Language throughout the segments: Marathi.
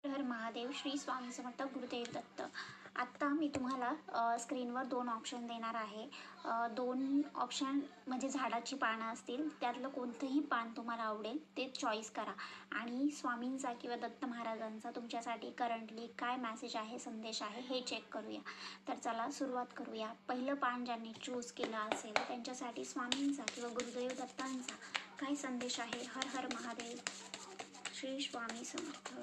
हर महादेव. श्री स्वामी समर्थ. गुरुदेव दत्त. आत्ता मी तुम्हाला स्क्रीनवर 2 ऑप्शन देणार आहे. 2 ऑप्शन म्हणजे झाडाची पानं असतील, त्यातलं कोणतंही पान तुम्हाला आवडेल ते चॉईस करा आणि स्वामींचा किंवा दत्त महाराजांचा तुमच्यासाठी करंटली काय मेसेज आहे, संदेश आहे हे चेक करूया. तर चला सुरुवात करूया. पहिलं पान ज्यांनी चूज केलं असेल त्यांच्यासाठी स्वामींचा किंवा गुरुदेव दत्तांचा काय संदेश आहे. हर हर महादेव. श्री स्वामी समर्थ.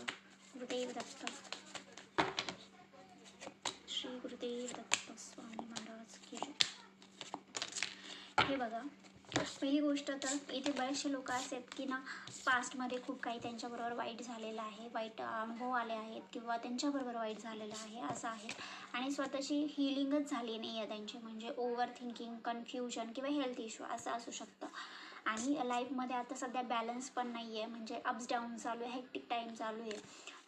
गुरुदेव दत्त. श्री गुरुदेव दत्त स्वामी महाराज की जय. हे बघा, पहिली गोष्ट तर इथे बरेचसे लोक आहेत की ना पास्टमध्ये खूप काही त्यांच्याबरोबर वाईट झालेलं आहे, वाईट अनुभव आले आहेत किंवा त्यांच्याबरोबर वाईट झालेलं आहे असं आहे आणि स्वतःची हिलिंगच झाली नाही आहे त्यांची, म्हणजे ओव्हर थिंकिंग, कन्फ्युजन किंवा हेल्थ इश्यू असं असू शकतं. आणि लाईफमध्ये आता सध्या बॅलन्स पण नाही आहे, म्हणजे अप्स डाऊन चालू आहे, हेक्टिक टाईम चालू आहे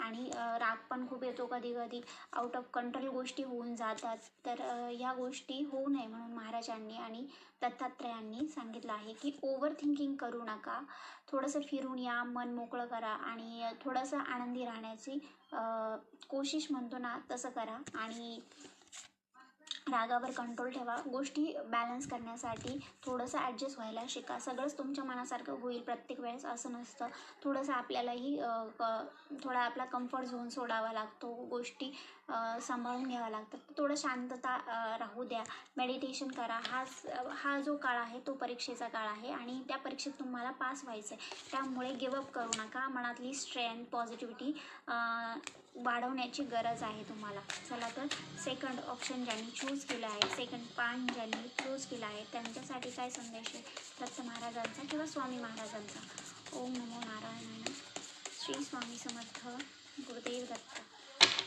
आणि राग पण खूप येतो कधी कधी, आउट ऑफ कंट्रोल गोष्टी होऊन जातात. तर ह्या गोष्टी होऊ नये म्हणून महाराजांनी आणि दत्तात्रयांनी सांगितलं आहे की ओव्हर थिंकिंग करू नका, थोडंसं फिरून या, मन मोकळं करा आणि थोडंसं आनंदी राहण्याची कोशिश म्हणतो ना तसं करा आणि रागावर कंट्रोल ठेवा. गोष्टी बॅलन्स करण्यासाठी थोडंसं ॲडजस्ट व्हायला शिका. सगळंच तुमच्या मनासारखं होईल प्रत्येक वेळेस असं नसतं. थोडंसं आपल्यालाही थोडा आपला कम्फर्ट झोन सोडावा लागतो, गोष्टी सांभाळून घ्याव्या लागतात. थोडं शांतता राहू द्या, मेडिटेशन करा. हा जो काळ आहे तो परीक्षेचा काळ आहे आणि त्या परीक्षेत तुम्हाला पास व्हायचं आहे. त्यामुळे गिवअप करू नका. मनातली स्ट्रेंथ, पॉझिटिव्हिटी वाढवण्याची गरज आहे तुम्हाला. चला तर सेकंड ऑप्शन ज्यांनी चूज केलं आहे, सेकंड पान ज्यांनी चूज केलं आहे त्यांच्यासाठी काय संदेश आहे दत्त महाराजांचा किंवा स्वामी महाराजांचा. ओम नमो नारायणाय. श्री स्वामी समर्थ. गुरुदेव दत्त.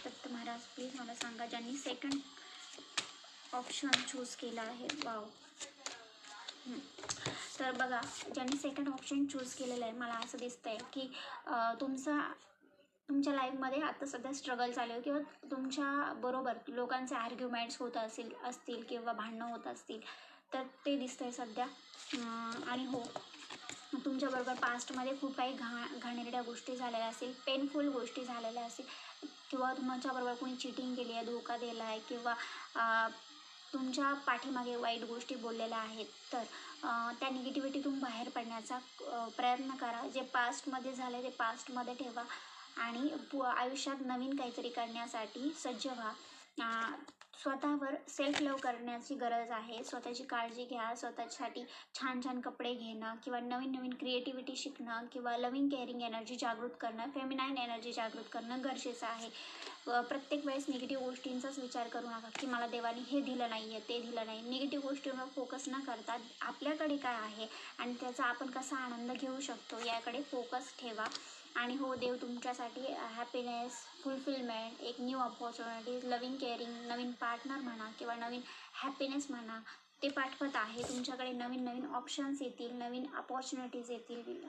दत्त महाराज प्लीज मला सांगा ज्यांनी सेकंड ऑप्शन चूज केलं आहे. वाव. तर बघा, ज्यांनी सेकंड ऑप्शन चूज केलेलं आहे, मला असं दिसतंय की तुमच्या लाईफमध्ये आता सध्या स्ट्रगल चालू आहे किंवा तुमच्या बरोबर लोकांचे आर्ग्युमेंट्स होत असतील किंवा भांडणं होत असतील, तर ते दिसतंय सध्या. आणि हो, तुमच्याबरोबर पास्टमध्ये खूप काही घाणेरड्या गोष्टी झालेल्या असतील, पेनफुल गोष्टी झालेल्या असतील किंवा तुमच्याबरोबर कोणी चिटिंग केली आहे, धोका दिला आहे किंवा तुमच्या पाठीमागे वाईट गोष्टी बोललेल्या आहेत. तर त्या निगेटिव्हिटीतून बाहेर पडण्याचा प्रयत्न करा. जे पास्टमध्ये झाले ते पास्टमध्ये ठेवा आणि आयुष्यात नवीन काहीतरी करण्यासाठी सज्ज व्हा. स्वतःवर सेल्फ लव्ह करण्याची गरज आहे. स्वतःची काळजी घ्या. स्वतःसाठी छान छान कपडे घेणं किंवा नवीन नवीन क्रिएटिव्हिटी शिकणं किंवा लव्हिंग केअरिंग एनर्जी जागृत करणं, फेमिनाईन एनर्जी जागृत करणं गरजेचं आहे. प्रत्येक वेळेस निगेटिव्ह गोष्टींचाच विचार करू नका की मला देवाने हे दिलं नाही आहे, ते दिलं नाही. निगेटिव्ह गोष्टींवर फोकस न करता आपल्याकडे काय आहे आणि त्याचा आपण कसा आनंद घेऊ शकतो याकडे फोकस ठेवा. आणि हो, देव तुमच्यासाठी हॅपीनेस, फुलफिलमेंट, एक न्यू अपॉर्च्युनिटीज, लव्हिंग केअरिंग, नवीन पार्टनर म्हणा किंवा नवीन हॅपीनेस म्हणा, ते पाठवत आहे. तुमच्याकडे नवीन नवीन ऑप्शन्स येतील, नवीन अपॉर्च्युनिटीज येतील,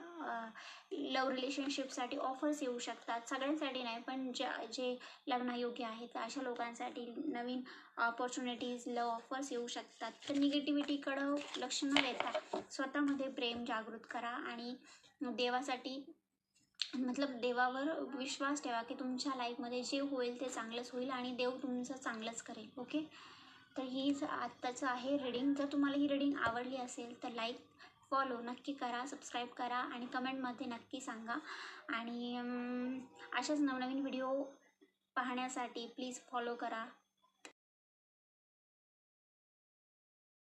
लव्ह रिलेशनशिपसाठी ऑफर्स येऊ शकतात. सगळ्यांसाठी नाही, पण जे लग्नायोग्य आहेत अशा लोकांसाठी नवीन अपॉर्च्युनिटीज, लव्ह ऑफर्स येऊ शकतात. तर निगेटिव्हिटीकडं लक्ष न देता स्वतःमध्ये प्रेम जागृत करा आणि देवासाठी देवावर विश्वास ठेवा की तुमच्या लाईफमध्ये जे होईल ते चांगलंच होईल आणि देव तुमचं चांगलंच करेल. ओके, तर हीच आत्ताचं आहे रीडिंग. जर तुम्हाला ही रीडिंग आवडली असेल तर लाईक, फॉलो नक्की करा, सबस्क्राईब करा आणि कमेंटमध्ये नक्की सांगा. आणि अशाच नवनवीन व्हिडिओ पाहण्यासाठी प्लीज फॉलो करा.